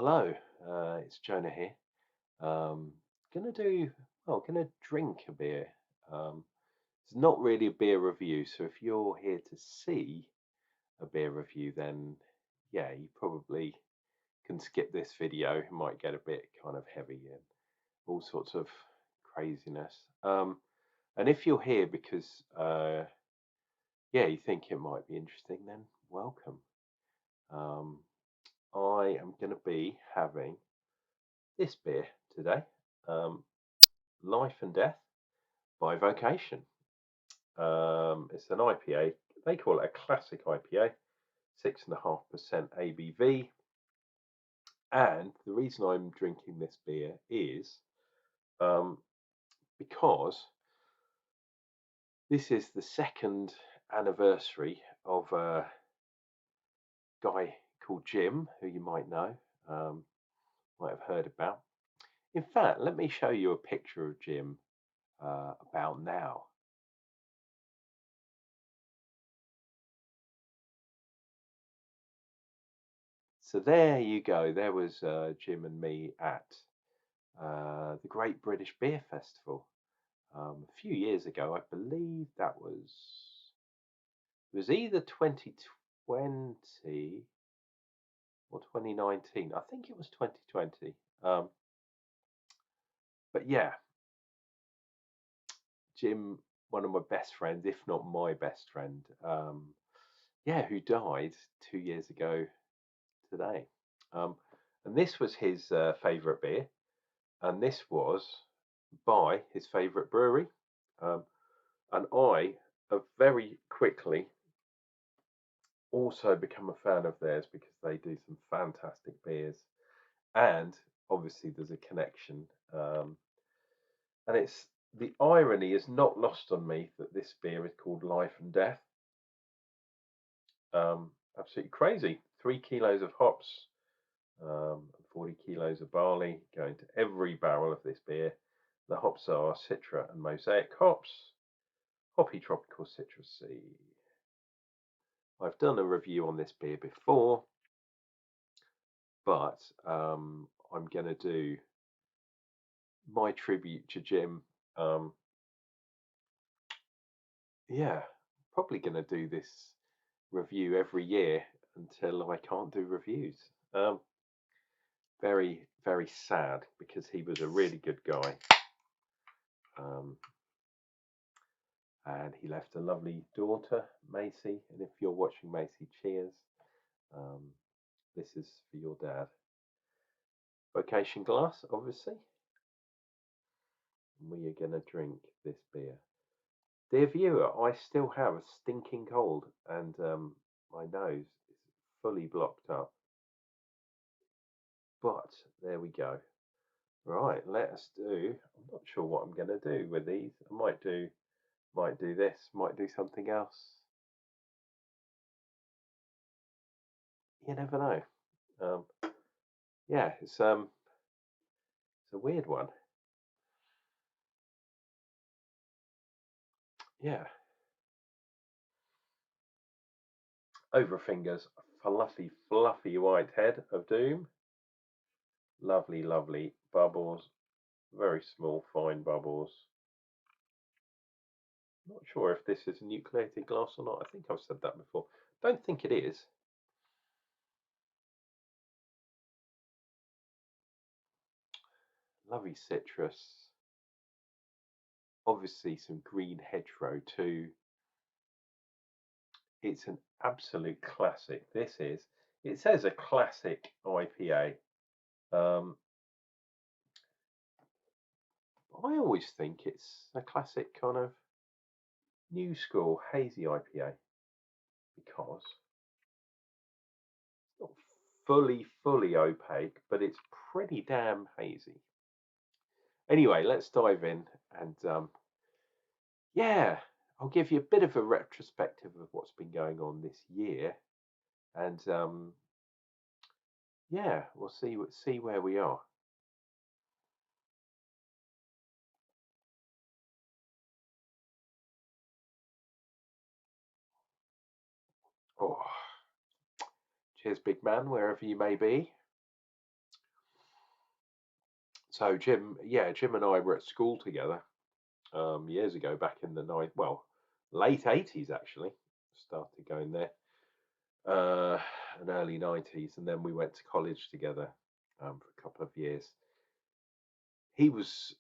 Hello, it's Jonah here. Um, gonna do gonna drink a beer. Um, it's not really a beer review, so if you're here to see a beer review, then yeah, you probably can skip this video. It might get a bit kind of heavy and all sorts of craziness. And if you're here because yeah, you think it might be interesting, then welcome. Um, I am going to be having this beer today. Um, Life and Death by Vocation. It's an IPA. They call it a classic IPA, 6.5% ABV. And the reason I'm drinking this beer is um, because this is the second anniversary of a guy called Jim, who you might know, might have heard about. In fact, let me show you a picture of Jim about now. So there you go. There was Jim and me at the Great British Beer Festival a few years ago. I believe it was either 2020 or 2019. I think it was 2020. But yeah, Jim, one of my best friends, if not my best friend, yeah, who died 2 years ago today. Um, and this was his favourite beer, and this was by his favourite brewery. Um, and I have very quickly also become a fan of theirs because they do some fantastic beers, and obviously there's a connection. And it's the irony is not lost on me that this beer is called Life and Death. Absolutely crazy. 3 kilos of hops, 40 kilos of barley going to every barrel of this beer. The hops are Citra and Mosaic hops, hoppy tropical citrusy. I've done a review on this beer before, but I'm going to do my tribute to Jim. Yeah, probably going to do this review every year until I can't do reviews. Very, very sad because he was a really good guy. And he left a lovely daughter, Macy. And if you're watching Macy, cheers. Um, this is for your dad. Vocation glass, obviously. And we are going to drink this beer. Dear viewer, I still have a stinking cold and my nose is fully blocked up. But there we go. Right, let us do. I'm not sure what I'm going to do with these. I might do this, might do something else. You never know. Yeah, it's a weird one. Yeah. Over fingers, fluffy, fluffy white head of doom. Lovely, lovely bubbles. Very small, fine bubbles. Not sure if this is a nucleated glass or not. I think I've said that before. Don't think it is. Lovely citrus. Obviously some green hedgerow too. It's an absolute classic. This is. It says a classic IPA. I always think it's a classic kind of new school hazy IPA because it's not fully opaque, but it's pretty damn hazy. Anyway, let's dive in and yeah, I'll give you a bit of a retrospective of what's been going on this year, and yeah, we'll see where we are. Oh, cheers, big man, wherever you may be. So Jim and I were at school together years ago, back in the late 80s actually. Started going there, uh, and early 90s, and then we went to college together for a couple of years. He was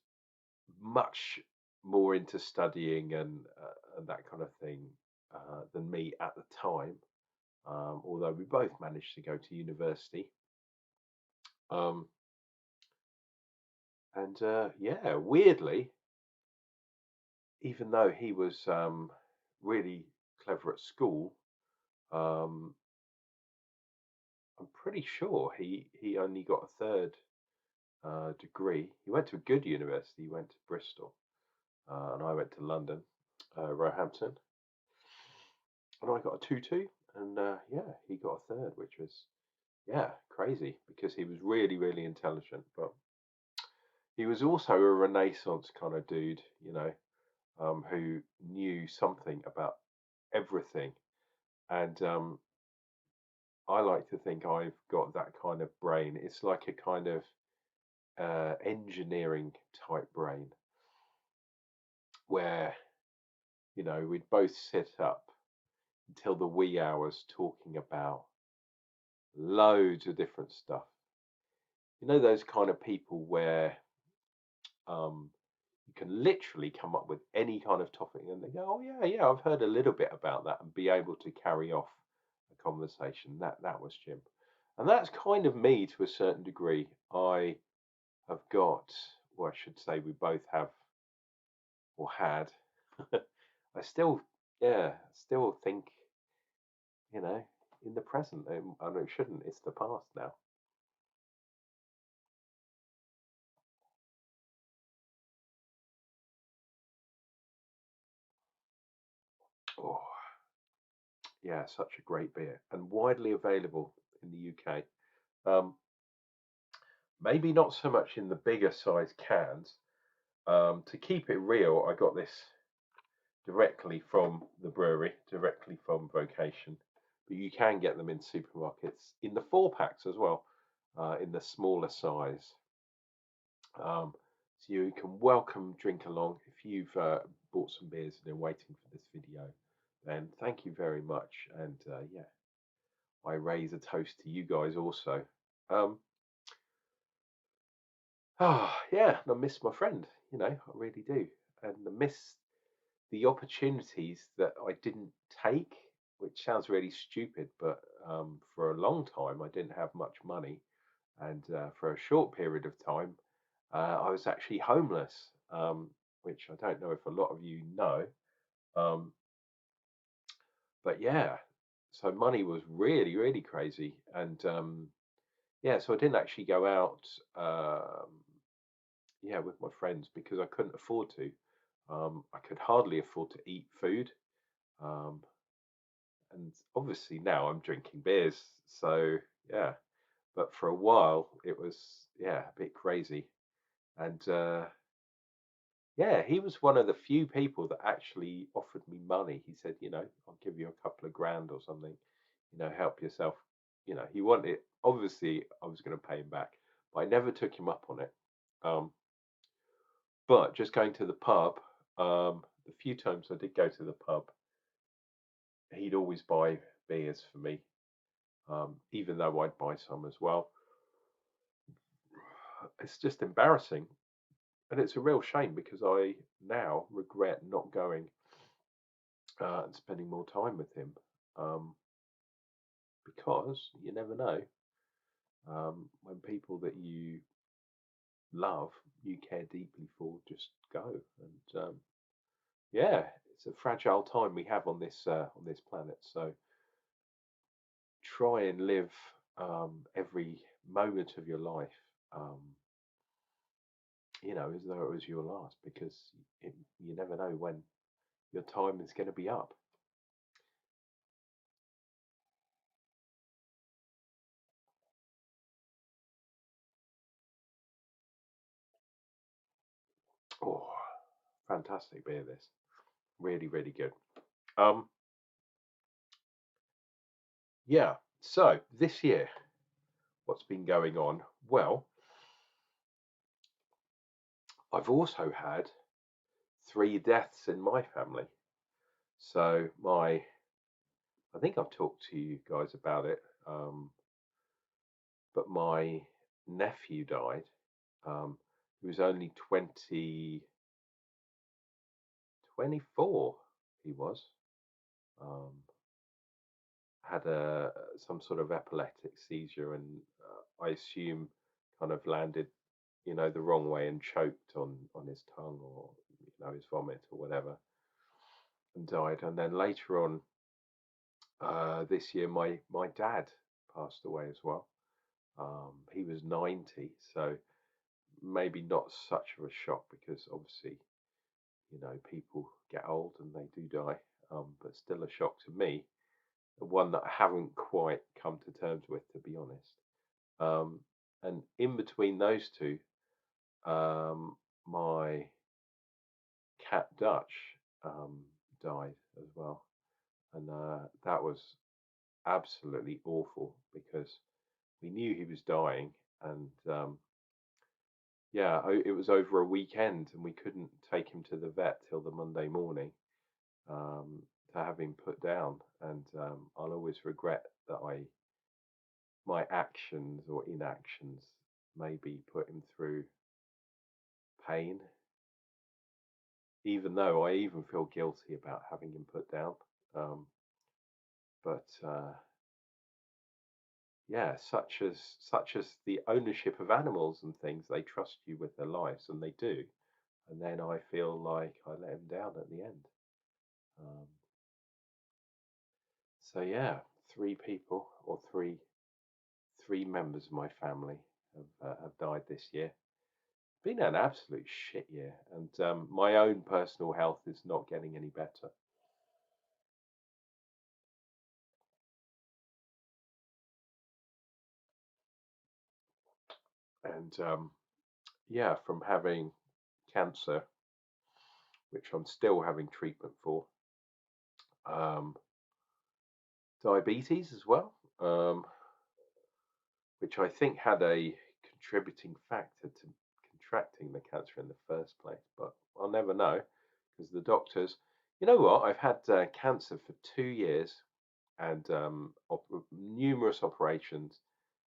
much more into studying and that kind of thing than me at the time. Although we both managed to go to university, um, and yeah, weirdly, even though he was really clever at school, um, I'm pretty sure he only got a third degree. He went to a good university. He went to Bristol, and I went to London, Roehampton, and I got a 2-2, and yeah, he got a third, which was yeah crazy because he was really really intelligent, but he was also a Renaissance kind of dude, who knew something about everything, and I like to think I've got that kind of brain. It's like a kind of engineering type brain where we'd both sit up until the wee hours talking about loads of different stuff. Those kind of people where um, you can literally come up with any kind of topic and they go, oh yeah, yeah, I've heard a little bit about that, and be able to carry off a conversation. That was Jim. And that's kind of me to a certain degree. I have got, well, I should say we both have or had. I still, yeah, still think, you know, in the present, and it shouldn't. It's the past now. Oh, yeah, such a great beer and widely available in the UK. Um, Maybe not so much in the bigger size cans. To keep it real, I got this directly from the brewery, directly from Vocation, but you can get them in supermarkets in the 4 packs as well, in the smaller size. So you can welcome drink along. If you've bought some beers and are waiting for this video, then thank you very much. And yeah, I raise a toast to you guys also. Um, yeah, I miss my friend. I really do, and I miss the opportunities that I didn't take, which sounds really stupid, but for a long time I didn't have much money, and for a short period of time I was actually homeless, which I don't know if a lot of you know. Um, but yeah, so money was really, really crazy. And yeah, so I didn't actually go out, yeah, with my friends because I couldn't afford to. I could hardly afford to eat food. Um, and obviously now I'm drinking beers. So yeah, but for a while it was, yeah, a bit crazy. And yeah, he was one of the few people that actually offered me money. He said, I'll give you a couple of grand or something, help yourself. He wanted, obviously, I was going to pay him back, but I never took him up on it. Um, but just going to the pub, the few times I did go to the pub, he'd always buy beers for me, even though I'd buy some as well. It's just embarrassing. And it's a real shame because I now regret not going and spending more time with him, um, because you never know, when people that you love, you care deeply for, just go. And yeah, it's a fragile time we have on this planet. So try and live every moment of your life, um, as though it was your last, because you never know when your time is going to be up. Oh, fantastic beer! This really, really good. Um, yeah. So this year, what's been going on? Well, I've also had 3 deaths in my family. So I think I've talked to you guys about it, but my nephew died. He was only 24. He was. Um, had some sort of epileptic seizure, and I assume kind of landed, the wrong way and choked on his tongue, or his vomit or whatever, and died. And then later on this year, my dad passed away as well. He was 90, so maybe not such of a shock, because obviously, people get old and they do die, but still a shock to me, one that I haven't quite come to terms with, to be honest. And in between those two, my cat Dutch died as well, and that was absolutely awful, because we knew he was dying, and yeah, it was over a weekend, and we couldn't take him to the vet till the Monday morning, um, to have him put down. And I'll always regret that my actions or inactions maybe put him through pain, even though I even feel guilty about having him put down. But yeah, such as the ownership of animals and things, they trust you with their lives, and they do. And then I feel like I let him down at the end. Um, so yeah, 3 people, or three members of my family have died this year. Been an absolute shit year, and my own personal health is not getting any better. And yeah, from having cancer, which I'm still having treatment for, um, diabetes as well, which I think had a contributing factor to contracting the cancer in the first place. But I'll never know, because the doctors, you know what, I've had cancer for 2 years, and numerous operations,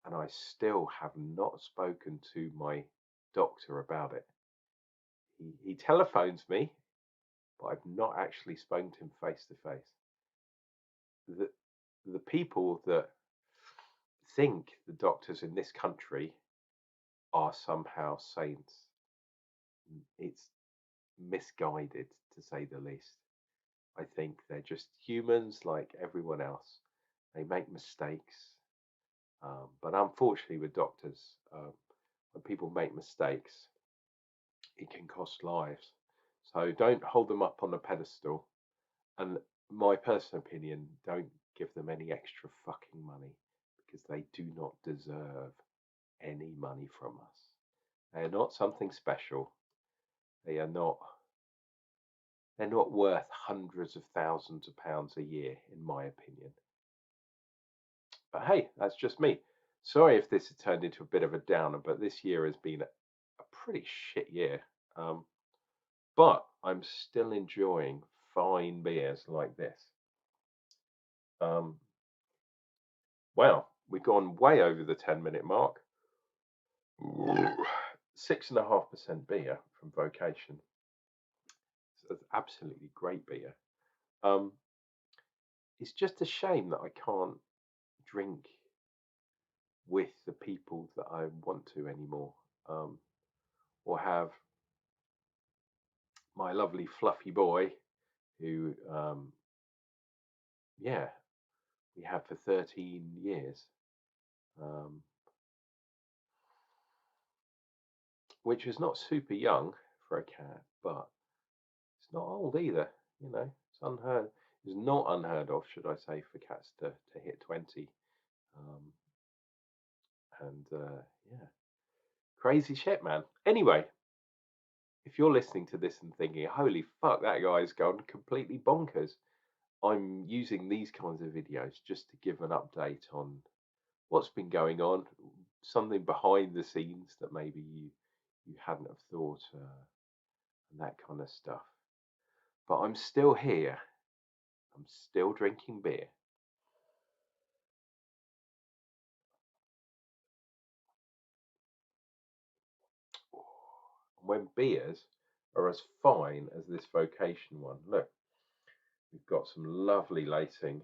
and I still have not spoken to my doctor about it. He telephones me, but I've not actually spoken to him face to face. The people that think the doctors in this country are somehow saints, it's misguided, to say the least. I think they're just humans like everyone else. They make mistakes, but unfortunately, with doctors, when people make mistakes, it can cost lives. So don't hold them up on a pedestal. And my personal opinion, don't give them any extra fucking money, because they do not deserve any money from us. They are not something special. They are not. They're not worth hundreds of thousands of pounds a year, in my opinion. But hey, that's just me. Sorry if this has turned into a bit of a downer, but this year has been a pretty shit year. Um, but I'm still enjoying fine beers like this. Um, wow, we've gone way over the 10-minute mark. 6.5% beer from Vocation. It's absolutely great beer. Um, it's just a shame that I can't drink with the people that I want to anymore, or have my lovely fluffy boy, who, yeah, we had for 13 years, um, which is not super young for a cat, but it's not old either. It's unheard. It's not unheard of, should I say, for cats to hit 20. Um, and yeah, crazy shit, man. Anyway, if you're listening to this and thinking, holy fuck, that guy's gone completely bonkers, I'm using these kinds of videos just to give an update on what's been going on, something behind the scenes that maybe you hadn't have thought, and that kind of stuff. But I'm still here. I'm still drinking beer. When beers are as fine as this Vocation one, look, we've got some lovely lacing,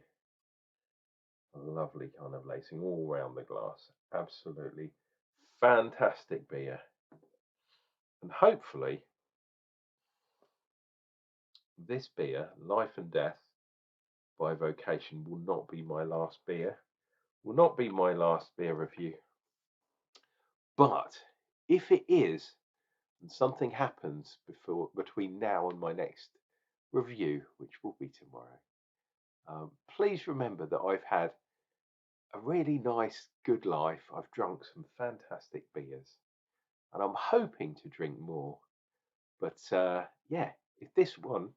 a lovely kind of lacing all around the glass. Absolutely fantastic beer. And hopefully this beer, Life and Death by Vocation, will not be my last beer, will not be my last beer review. But if it is, and something happens between now and my next review, which will be tomorrow, please remember that I've had a really nice, good life. I've drunk some fantastic beers, and I'm hoping to drink more. But yeah, if this one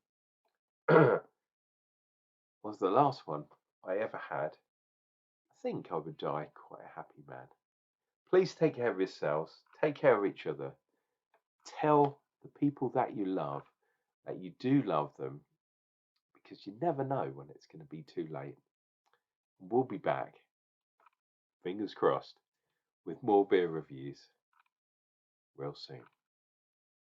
was the last one I ever had, I think I would die quite a happy man. Please take care of yourselves, take care of each other. Tell the people that you love that you do love them, because you never know when it's going to be too late. We'll be back, fingers crossed, with more beer reviews real soon.